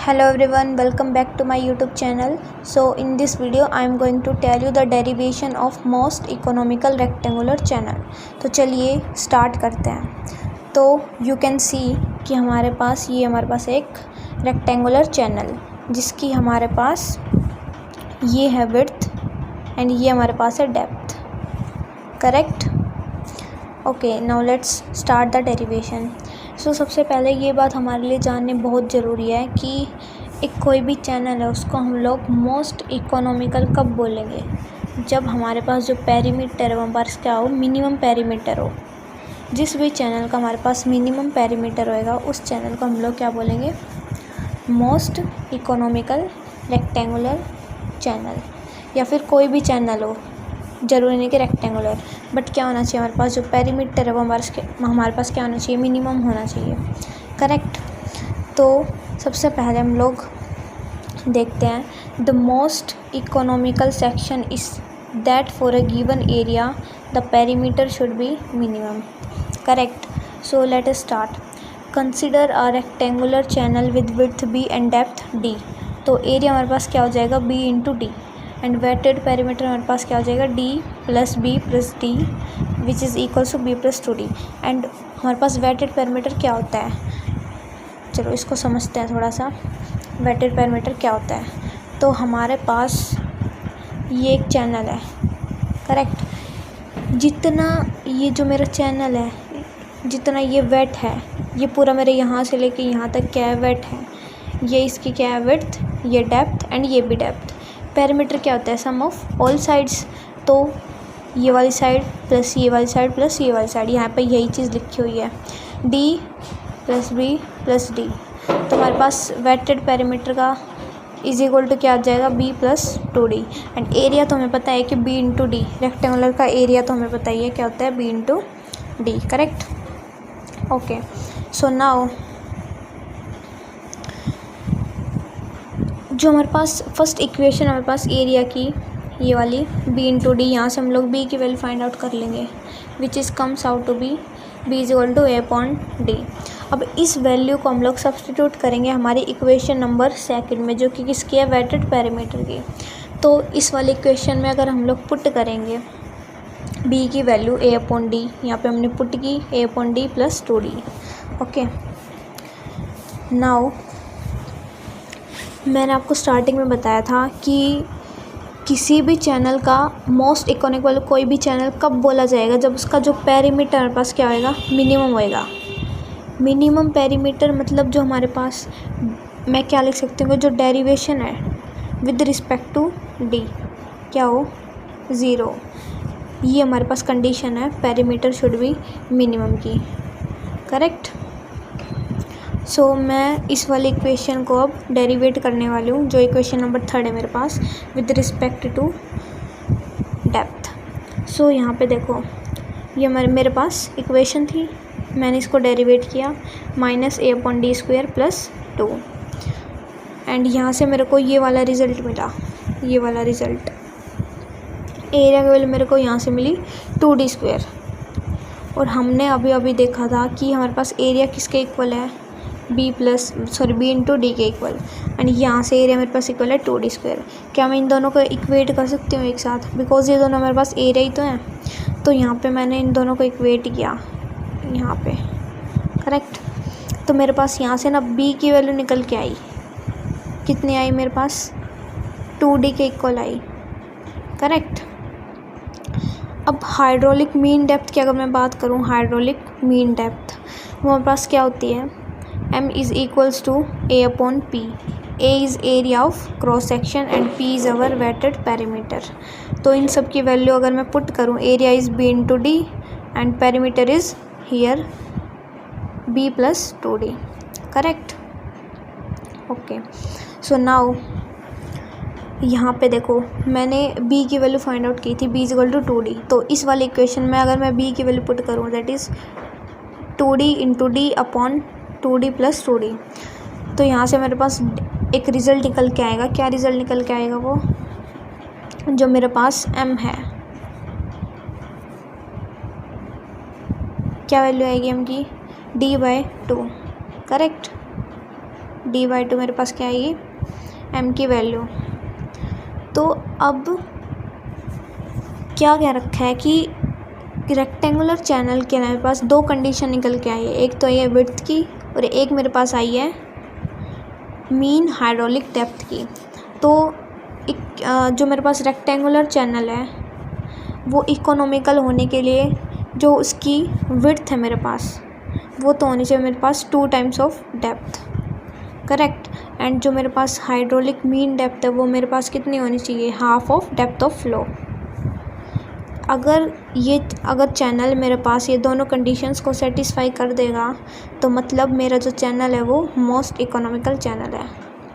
Hello everyone, welcome back to my YouTube channel. So in this video I am going to tell you the derivation of most economical rectangular channel. तो चलिए start करते हैं। तो you can see कि हमारे पास एक rectangular channel जिसकी हमारे पास ये है विड्थ एंड ये हमारे पास है depth, correct. Okay, now let's start the derivation. So सबसे पहले ये बात हमारे लिए जाननी बहुत ज़रूरी है कि एक कोई भी चैनल है उसको हम लोग मोस्ट इकोनॉमिकल कब बोलेंगे, जब हमारे पास जो पेरीमीटर है वो हमारे पास क्या हो, मिनिमम पेरीमीटर हो। जिस भी चैनल का हमारे पास मिनिमम पेरीमीटर होएगा उस चैनल को हम लोग क्या बोलेंगे, मोस्ट इकोनॉमिकल रेक्टेंगुलर चैनल। या फिर कोई भी चैनल हो, ज़रूरी नहीं कि रेक्टेंगुलर, बट क्या होना चाहिए हमारे पास जो पेरीमीटर है वो हमारे पास क्या होना चाहिए, मिनिमम होना चाहिए, करेक्ट। तो सबसे पहले हम लोग देखते हैं the most economical section is that for a given area the perimeter should be minimum, correct. So let us start. Consider a rectangular channel with width b and depth d। तो area हमारे पास क्या हो जाएगा, b into D, and wetted perimeter हमारे पास क्या हो जाएगा, d plus b plus d which is equals to b plus 2d। And हमारे पास वेटेड पेरीमीटर क्या होता है, चलो इसको समझते हैं थोड़ा सा। वेटेड पेरीमीटर क्या होता है, तो हमारे पास ये एक चैनल है, करेक्ट। जितना ये जो मेरा चैनल है, जितना ये वेट है, ये पूरा मेरे यहाँ से लेके यहाँ तक क्या है, वेट है। ये इसकी क्या है, विड्थ, ये डेप्थ एंड ये भी डेप्थ। पेरीमीटर क्या होता है, सम ऑफ ऑल साइड्स। तो ये वाली साइड प्लस ये वाली साइड प्लस ये वाली साइड, यहाँ पे यही चीज़ लिखी हुई है, d plus b plus d। तो हमारे पास वेटेड पेरीमीटर का इज इक्वल टू क्या आ जाएगा, b plus 2d। And area तो हमें पता है कि b इंटू डी, रेक्टेंगुलर का एरिया तो हमें पता ही है क्या होता है, b into D, correct. Okay, so now जो हमारे पास फर्स्ट इक्वेशन हमारे पास एरिया की, ये वाली b इंटू डी, यहाँ से हम लोग b की वैल्यू फाइंड आउट कर लेंगे which is comes out to b is equal to a upon D. अब इस वैल्यू को हम लोग सब्सटीट्यूट करेंगे हमारी इक्वेशन नंबर सेकंड में, जो कि किसकी है, वेटेड पेरीमीटर की। तो इस वाली इक्वेशन में अगर हम लोग पुट करेंगे b की वैल्यू a अपॉन डी, यहाँ पे हमने पुट की a upon D plus 2d। Okay, now मैंने आपको स्टार्टिंग में बताया था कि किसी भी चैनल का मोस्ट इकोनॉमिकल कोई भी चैनल कब बोला जाएगा, जब उसका जो पेरीमीटर हमारे पास क्या होएगा, मिनिमम होएगा। मिनिमम पेरीमीटर मतलब जो हमारे पास, मैं क्या लिख सकती हूँ, जो डेरिवेशन है विद रिस्पेक्ट टू डी क्या हो, 0। ये हमारे पास कंडीशन है, पेरीमीटर शुड बी मिनिमम की, करेक्ट। सो मैं इस वाली इक्वेशन को अब डेरिवेट करने वाली हूँ, जो इक्वेशन नंबर 3 है मेरे पास, विद रिस्पेक्ट टू डेप्थ। सो यहाँ पे देखो, ये मेरे पास इक्वेशन थी, मैंने इसको डेरिवेट किया, minus a upon D square plus 2। And यहाँ से मेरे को ये वाला रिज़ल्ट मिला, ये वाला रिज़ल्ट एरिया की वैल्यू मेरे को यहाँ से मिली 2d स्क्वायर। और हमने अभी अभी देखा था कि हमारे पास एरिया किसके इक्वल है, b इंटू डी के इक्वल। एंड यहाँ से एरिया मेरे पास इक्वल है 2d स्क्वायर। क्या मैं इन दोनों को इक्वेट कर सकती हूँ एक साथ, बिकॉज ये दोनों मेरे पास एरिया ही तो हैं। तो यहाँ पे मैंने इन दोनों को इक्वेट किया यहाँ पे, करेक्ट। तो मेरे पास यहाँ से ना b की वैल्यू निकल के आई, कितनी आई मेरे पास, 2d के इक्वल आई, करेक्ट। अब हाइड्रोलिक मीन डेप्थ की अगर मैं बात करूँ, हाइड्रोलिक मीन डेप्थ वो हमारे पास क्या होती है, m is equals to a upon p। a is area of cross section and p is our wetted perimeter. तो इन सब की वैल्यू अगर मैं पुट करूँ, area is b into D and perimeter is here b plus 2d, correct. Okay, so now यहाँ पे देखो, मैंने b की वैल्यू फाइंड आउट की थी, b is equal to 2d। तो इस वाली इक्वेशन में अगर मैं b की वैल्यू पुट करूँ, that is 2d into D upon 2d plus 2d। तो यहाँ से मेरे पास एक रिज़ल्ट निकल के आएगा, क्या रिज़ल्ट निकल के आएगा, वो जो मेरे पास m है, क्या वैल्यू आएगी m की, d/2, करेक्ट। dy/2 मेरे पास क्या आएगी, m की वैल्यू। तो अब क्या कह रखा है कि रेक्टेंगुलर चैनल के मेरे पास दो कंडीशन निकल के आई है, एक तो ये विड्थ की और एक मेरे पास आई है मीन हाइड्रोलिक डेप्थ की। तो जो मेरे पास रेक्टेंगुलर चैनल है वो इकोनॉमिकल होने के लिए जो उसकी विड्थ है मेरे पास वो तो होनी चाहिए मेरे पास 2 times of depth, correct. And जो मेरे पास हाइड्रोलिक मीन डेप्थ है वो मेरे पास कितनी होनी चाहिए, half of depth of flow. अगर चैनल मेरे पास ये दोनों कंडीशंस को सेटिस्फाई कर देगा तो मतलब मेरा जो चैनल है वो मोस्ट इकोनॉमिकल चैनल है।